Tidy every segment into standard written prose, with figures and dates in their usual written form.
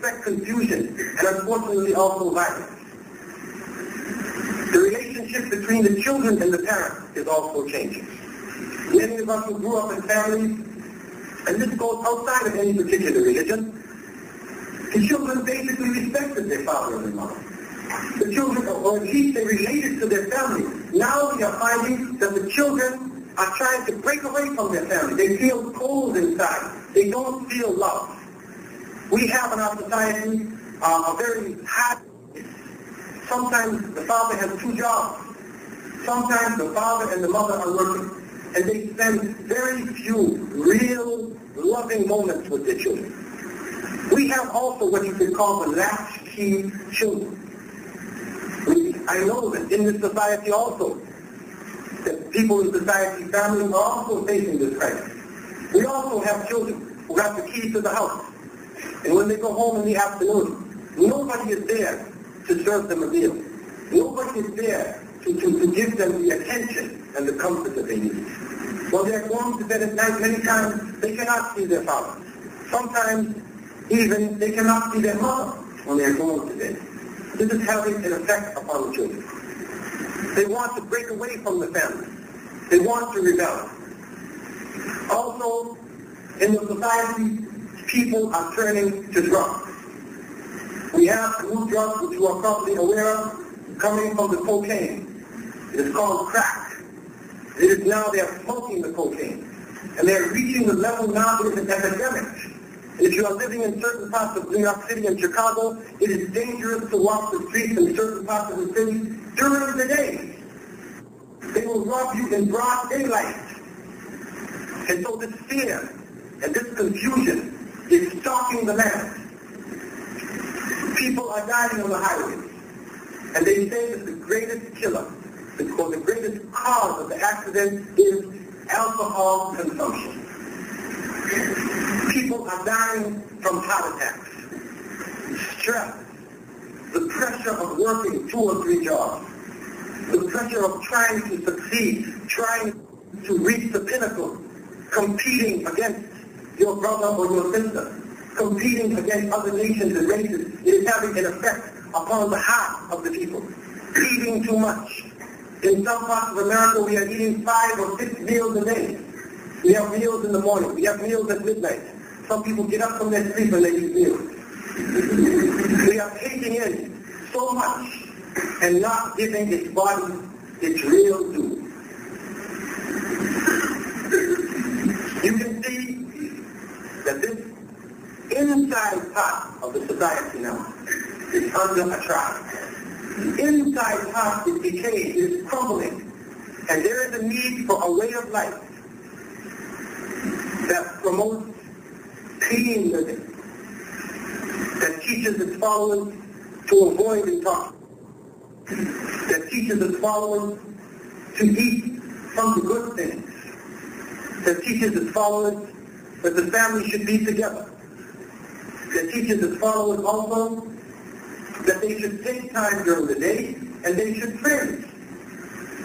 affect confusion and unfortunately also violence. The relationship between the children and the parents is also changing. Many of us who grew up in families, and this goes outside of any particular religion, the children basically respected their father and their mother. The children, or at least they related to their family. Now we are finding that the children are trying to break away from their family. They feel cold inside. They don't feel love. We have in our society a very hard. Sometimes the father has two jobs. Sometimes the father and the mother are working. And they spend very few real loving moments with their children. We have also what you could call the latchkey children. I know that in this society also, that people in society, families are also facing this crisis. We also have children who have the key to the house. And when they go home in the afternoon, nobody is there to serve them a meal. Nobody is there to give them the attention and the comfort that they need. Well, they're going to bed at night. Many times they cannot see their father. Sometimes even they cannot see their mother when they're going to bed. This is having an effect upon the children. They want to break away from the family. They want to rebel. Also, in the society, people are turning to drugs. We have new drugs which you are probably aware of coming from the cocaine. It is called crack. It is now they are smoking the cocaine. And they are reaching the level now it is an epidemic. If you are living in certain parts of New York City and Chicago, it is dangerous to walk the streets in certain parts of the city during the day. They will rob you in broad daylight. And so this fear and this confusion is stalking the land. People are dying on the highways. And they say that the greatest killer, or the greatest cause of the accident is alcohol consumption. People are dying from heart attacks, stress, the pressure of working 2 or 3 jobs, the pressure of trying to succeed, trying to reach the pinnacle, competing against your brother or your sister, competing against other nations and races. It is having an effect upon the heart of the people. Eating too much. In some parts of America, we are eating 5 or 6 meals a day. We have meals in the morning. We have meals at midnight. Some people get up from their sleep and they eat meals. We are taking in so much and not giving its body its real due. You can see that this inside part of the society now is under attack. The inside part is decaying, is crumbling, and there is a need for a way of life that promotes clean living, that teaches its followers to avoid intoxicants, that teaches its followers to eat from the good things, that teaches its followers that the family should be together, that teaches its followers also that they should take time during the day and they should pray.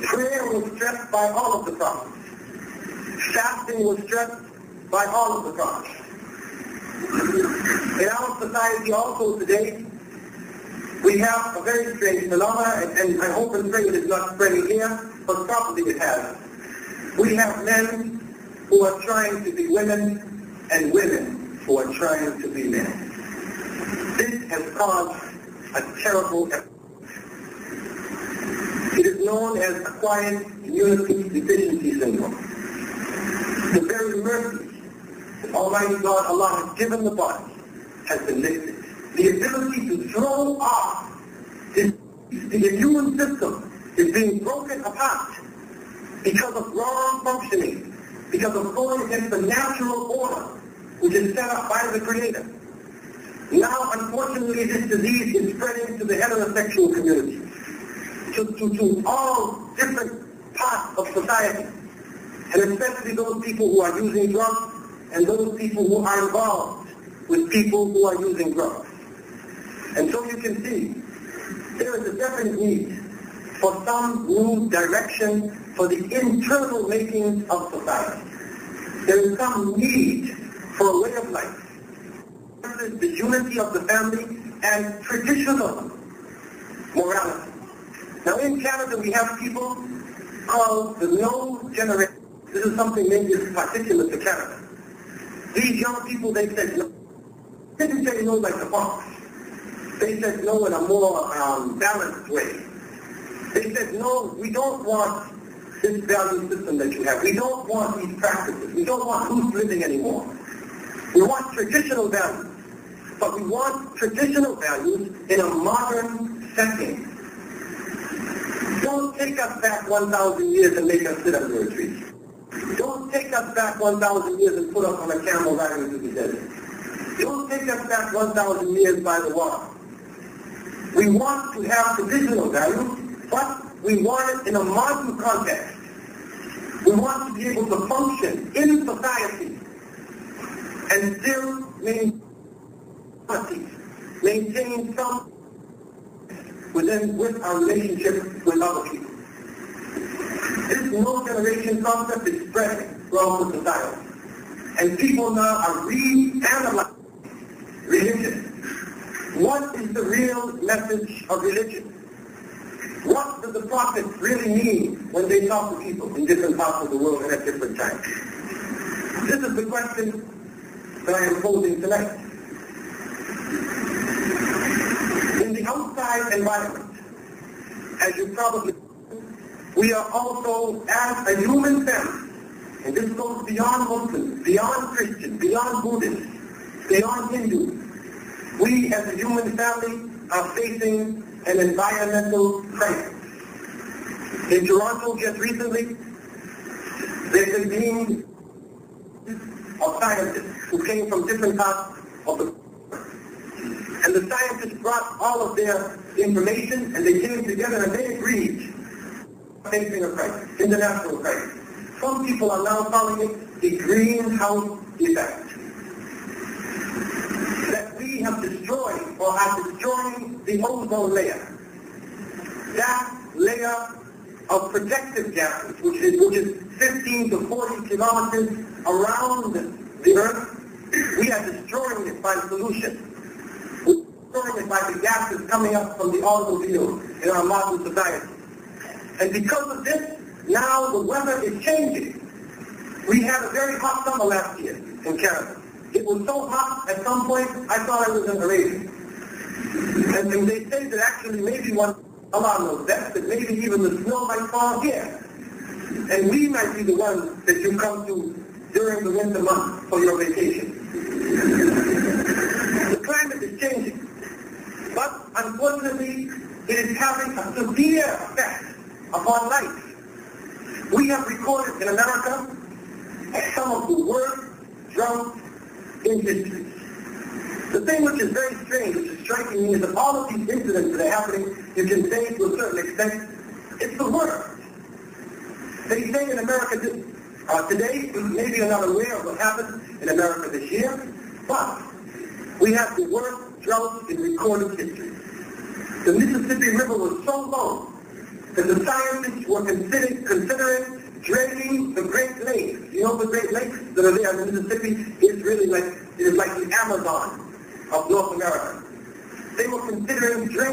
Prayer was stressed by all of the prophets. Fasting was stressed by all of the prophets. In our society also today, we have a very strange phenomenon, and I hope and pray it is not spreading here, but probably it has. We have men who are trying to be women and women who are trying to be men. This has caused a terrible effort. It is known as acquired immunity deficiency syndrome. The very mercy that Almighty God, Allah, has given the body has been lifted. The ability to throw off the immune system is being broken apart because of wrong functioning, because of going against the natural order which is set up by the Creator. Now, unfortunately, this disease is spreading to the heterosexual community, to all different parts of society, and especially those people who are using drugs and those people who are involved with people who are using drugs. And so you can see, there is a definite need for some new direction for the internal making of society. There is some need for a way of life emphasizes the unity of the family and traditional morality. Now in Canada we have people called the No Generation. This is something maybe particular to Canada. These young people, they said no. They didn't say no like the box. They said no in a more balanced way. They said no, we don't want this value system that you have. We don't want these practices. We don't want loose living anymore. We want traditional values. But we want traditional values in a modern setting. Don't take us back 1,000 years and make us sit under a tree. Don't take us back 1,000 years and put us on a camel riding through the desert. Don't take us back 1,000 years by the water. We want to have traditional values, but we want it in a modern context. We want to be able to function in society and still maintain some with our relationship with other people. This no generation concept is spreading throughout the society. And people now are reanalyzing religion. What is the real message of religion? What does the prophets really mean when they talk to people in different parts of the world and at different times? This is the question that I am posing tonight. In the outside environment, as you probably know, we are also, as a human family, and this goes beyond Muslims, beyond Christians, beyond Buddhists, beyond Hindus, we as a human family are facing an environmental crisis. In Toronto just recently, there have been of scientists who came from different parts of the world. And the scientists brought all of their information and they came together and they agreed facing a crisis, international crisis. Some people are now calling it the greenhouse effect. That we have destroyed or are destroying the ozone layer. That layer of protective gases, which is 15 to 40 kilometers around the Earth, we are destroying it by pollution. We're destroying it by the gases coming up from the automobile in our modern society. And because of this, now the weather is changing. We had a very hot summer last year in Canada. It was so hot, at some point, I thought I was in Arabia. And they say that actually maybe Allah knows best, that maybe even the snow might fall here. And we might be the ones that you come to during the winter months for your vacation. The climate is changing. But unfortunately, it is having a severe effect upon life. We have recorded in America some of the worst droughts in history. The thing which is very strange, which is striking me, is that all of these incidents that are happening, you can say to a certain extent, it's the worst. They say in America today, maybe you're not aware of what happened in America this year, but we have the worst drought in recorded history. The Mississippi River was so low that the scientists were considering draining the Great Lakes. You know the Great Lakes that are there in the Mississippi is really like the Amazon of North America. They were considering draining